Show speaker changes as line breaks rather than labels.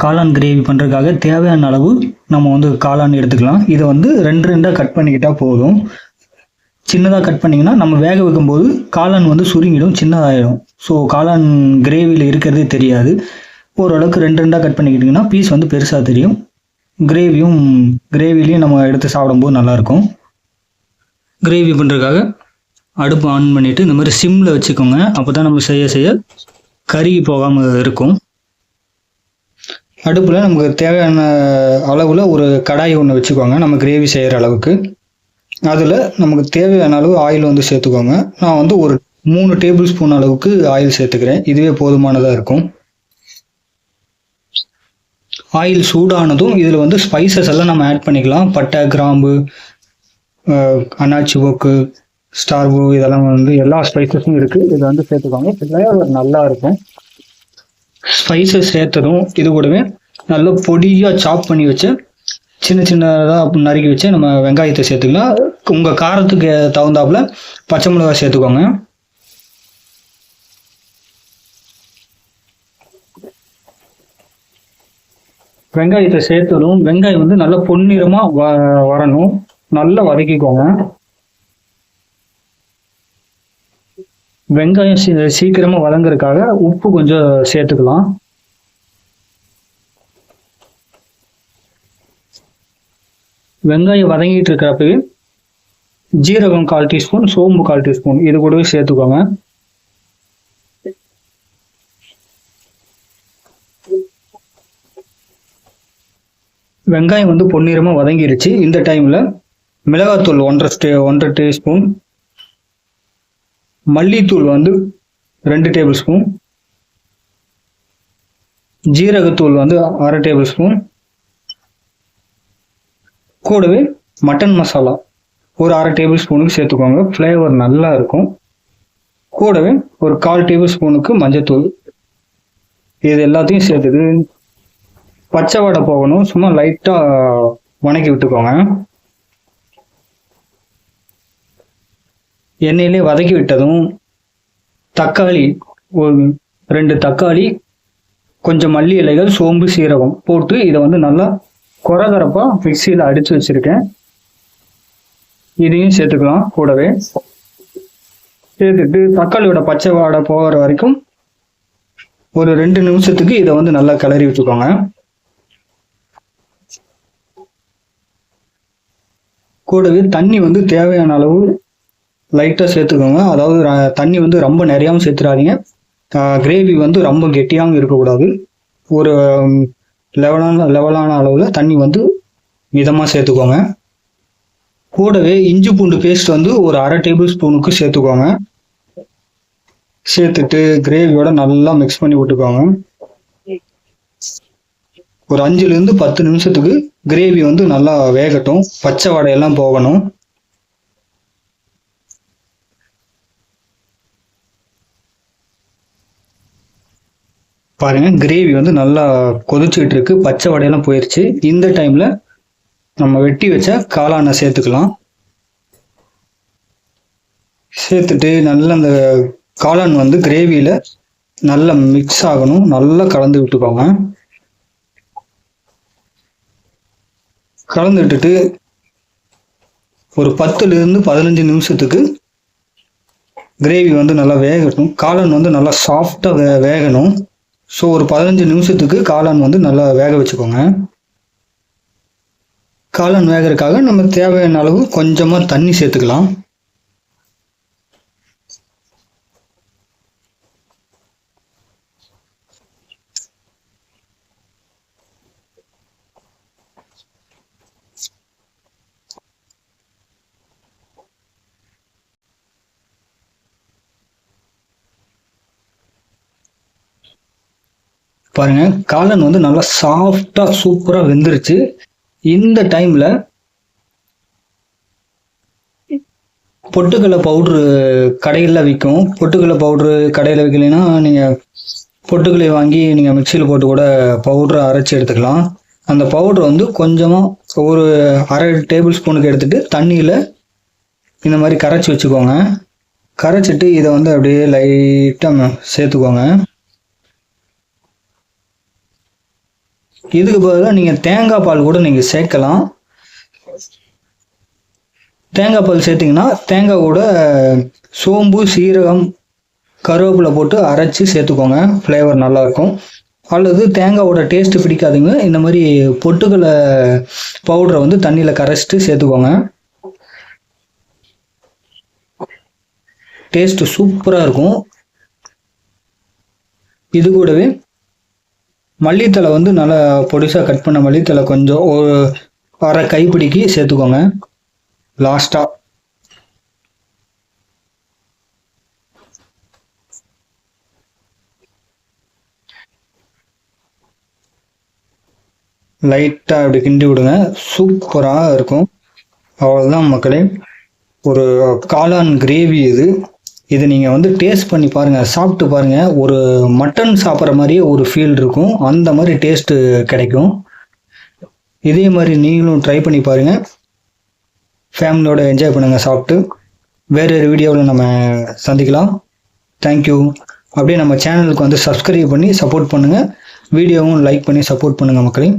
காளான் கிரேவி பண்ணுறதுக்காக தேவையான அளவு நம்ம வந்து காளான் எடுத்துக்கலாம். இதை வந்து 2 கட் பண்ணிக்கிட்டால் போதும். சின்னதாக கட் பண்ணிங்கன்னா நம்ம வேக வைக்கும்போது காளான் வந்து சுருங்கிடும், சின்னதாகிடும். ஸோ காளான் கிரேவியில் இருக்கிறதே தெரியாது. ஓரளவுக்கு 2 கட் பண்ணிக்கிட்டிங்கன்னா பீஸ் வந்து பெருசாக தெரியும். கிரேவிலையும் நம்ம எடுத்து சாப்பிடும்போது நல்லாயிருக்கும். கிரேவி பண்ணுறதுக்காக அடுப்பு ஆன் பண்ணிவிட்டு இந்த மாதிரி சிம்மில் வச்சுக்கோங்க. அப்போ தான் நம்ம செய்ய கருகி போகாமல் இருக்கும். அடுப்பில் நமக்கு தேவையான அளவில் ஒரு கடாய் ஒன்று வச்சுக்கோங்க, நம்ம கிரேவி செய்கிற அளவுக்கு. அதில் நமக்கு தேவையான அளவு ஆயில் வந்து சேர்த்துக்கோங்க. நான் வந்து ஒரு 3 டேபிள் ஸ்பூன் அளவுக்கு ஆயில் சேர்த்துக்கிறேன். இதுவே போதுமானதாக இருக்கும். ஆயில் சூடானதும் இதில் வந்து ஸ்பைசஸ் எல்லாம் நம்ம ஆட் பண்ணிக்கலாம். பட்டை, கிராம்பு, அன்னாச்சி போக்கு, ஸ்டார்பு, இதெல்லாம் வந்து எல்லா ஸ்பைசஸும் இருக்குது. இதை வந்து சேர்த்துக்கோங்க. ஃப்ளேவர் நல்லா இருக்கும். ஸ்பைசஸ் சேர்த்ததும் இது கூடவே நல்லா பொடியாக சாப் பண்ணி வச்சு சின்னதாக நறுக்கி வச்சு நம்ம வெங்காயத்தை சேர்த்துக்கலாம். உங்கள் காரத்துக்கு தகுந்தாப்புல பச்சை மிளகாய் சேர்த்துக்கோங்க. வெங்காயத்தை சேர்த்ததும் வெங்காயம் வந்து நல்லா பொன்னிறமாக வரணும். நல்லா வதக்கிக்கோங்க. வெங்காயம் சீக்கிரமாக வதங்குறதுக்காக உப்பு கொஞ்சம் சேர்த்துக்கலாம். வெங்காயம் வதங்கிட்டு இருக்கிறப்பவே ஜீரகம் 1/4 டீஸ்பூன், சோம்பு 1/4 டீஸ்பூன் இது கூடவே சேர்த்துக்கோங்க. வெங்காயம் வந்து பொன்னிறமாக வதங்கிருச்சு. இந்த டைமில் மிளகாத்தூள் 1.5 டீஸ்பூன், மல்லித்தூள் வந்து 2 டேபிள் ஸ்பூன், ஜீரகத்தூள் வந்து 1/2 டேபிள் ஸ்பூன், கூடவே மட்டன் மசாலா ஒரு 1/2 டேபிள் ஸ்பூனுக்கு சேர்த்துக்கோங்க. ஃப்ளேவர் நல்லா இருக்கும். கூடவே ஒரு 1/4 டேபிள் ஸ்பூனுக்கு மஞ்சத்தூள். இது எல்லாத்தையும் சேர்த்துட்டு பச்சை வாடை போகணும். சும்மா லைட்டாக வணக்கி விட்டுக்கோங்க. எண்ணெயிலே வதக்கி விட்டதும் தக்காளி, ஒரு 2 தக்காளி, கொஞ்சம் மல்லி இலைகள், சோம்பு, சீரகம் போட்டு இதை வந்து நல்லா கொரகரப்பாக மிக்சியில் அடித்து வச்சுருக்கேன். இதையும் சேர்த்துக்கலாம். கூடவே சேர்த்துட்டு தக்காளியோட பச்சை வாடை போகிற வரைக்கும் ஒரு 2 நிமிஷத்துக்கு இதை வந்து நல்லா கிளறி வச்சுக்கோங்க. கூடவே தண்ணி வந்து தேவையான அளவு லைட்டாக சேர்த்துக்கோங்க. அதாவது தண்ணி வந்து ரொம்ப நிறையாவும் சேர்த்துடாதீங்க. கிரேவி வந்து ரொம்ப கெட்டியாகவும் இருக்கக்கூடாது. ஒரு லெவலான அளவில் தண்ணி வந்து மிதமாக சேர்த்துக்கோங்க. கூடவே இஞ்சி பூண்டு பேஸ்ட் வந்து ஒரு 1/2 டேபிள் ஸ்பூனுக்கு சேர்த்துக்கோங்க. சேர்த்துட்டு கிரேவியோட நல்லா மிக்ஸ் பண்ணி விட்டுக்கோங்க. ஒரு 5லேருந்து 10 நிமிஷத்துக்கு கிரேவி வந்து நல்லா வேகட்டும், பச்சை வாடையெல்லாம் போகணும். பாருங்க, கிரேவி வந்து நல்லா கொதிச்சுட்டு இருக்கு, பச்சை வடையெல்லாம் போயிடுச்சு. இந்த டைம்ல நம்ம வெட்டி வச்ச காளானை சேர்த்துக்கலாம். சேர்த்துட்டு நல்லா அந்த காளான் வந்து கிரேவியில நல்லா மிக்ஸ் ஆகணும். நல்லா கலந்து விட்டுக்கோங்க. கலந்து விட்டுட்டு ஒரு 10லேருந்து 15 நிமிஷத்துக்கு கிரேவி வந்து நல்லா வேகட்டும். காளான் வந்து நல்லா சாஃப்டாக வேகணும். ஸோ ஒரு 15 நிமிஷத்துக்கு காளான் வந்து நல்லா வேக வச்சுக்கோங்க. காளான் வேகிறதுக்காக நம்ம தேவையான அளவு கொஞ்சமாக தண்ணி சேர்த்துக்கலாம். பாருங்க, காளான் வந்து நல்லா சாஃப்டா சூப்பரா வெந்துருச்சு. இந்த டைம்ல பொட்டுக்கடலை பவுட்ரு கடையில் விற்கும். பொட்டுக்கடலை பவுட்ரு கடையில் விற்கலைன்னா நீங்கள் பொட்டுக்கடலை வாங்கி நீங்கள் மிக்சியில் போட்டு கூட பவுட்ரை அரைச்சி எடுத்துக்கலாம். அந்த பவுட்ரு வந்து கொஞ்சமாக ஒரு 1/2 டேபிள் ஸ்பூனுக்கு எடுத்துகிட்டு தண்ணியில் இந்த மாதிரி கரைச்சி வச்சுக்கோங்க. கரைச்சிட்டு இதை வந்து அப்படியே லைட்டாக சேர்த்துக்கோங்க. இதுக்கு பதிலாக நீங்கள் தேங்காய் பால் கூட நீங்கள் சேர்க்கலாம். தேங்காய் பால் சேர்த்திங்கன்னா தேங்காய் கூட சோம்பு, சீரகம், கருவேப்பிலை போட்டு அரைச்சி சேர்த்துக்கோங்க, ஃப்ளேவர் நல்லாயிருக்கும். அல்லது தேங்காயோட டேஸ்ட்டு பிடிக்காதுங்க, இந்த மாதிரி பொட்டுக்கடலை பவுடரை வந்து தண்ணியில் கரைச்சிட்டு சேர்த்துக்கோங்க. டேஸ்ட்டு சூப்பராக இருக்கும். இது கூடவே மல்லித்தலை வந்து நல்லா பொடிசாக கட் பண்ண மல்லித்தலை கொஞ்சம் ஒரு அரை கைப்பிடிக்கு சேர்த்துக்கோங்க. லாஸ்ட்டாக லைட்டாக அப்படி கிண்டி விடுங்க, சூப்பராக இருக்கும். அவ்வளோதான் மக்களே, ஒரு காளான் கிரேவி இது. இது நீங்கள் வந்து டேஸ்ட் பண்ணி பாருங்கள், சாப்பிட்டு பாருங்கள். ஒரு மட்டன் சாப்பிட்ற மாதிரியே ஒரு ஃபீல் இருக்கும், அந்த மாதிரி டேஸ்ட்டு கிடைக்கும். இதே மாதிரி நீங்களும் ட்ரை பண்ணி பாருங்கள், ஃபேமிலியோட என்ஜாய் பண்ணுங்கள் சாப்பிட்டு. வேறு ஒரு வீடியோவில் நம்ம சந்திக்கலாம். தேங்க்யூ. அப்படியே நம்ம சேனலுக்கு வந்து சப்ஸ்கிரைப் பண்ணி சப்போர்ட் பண்ணுங்கள், வீடியோவும் லைக் பண்ணி சப்போர்ட் பண்ணுங்கள் மக்களே.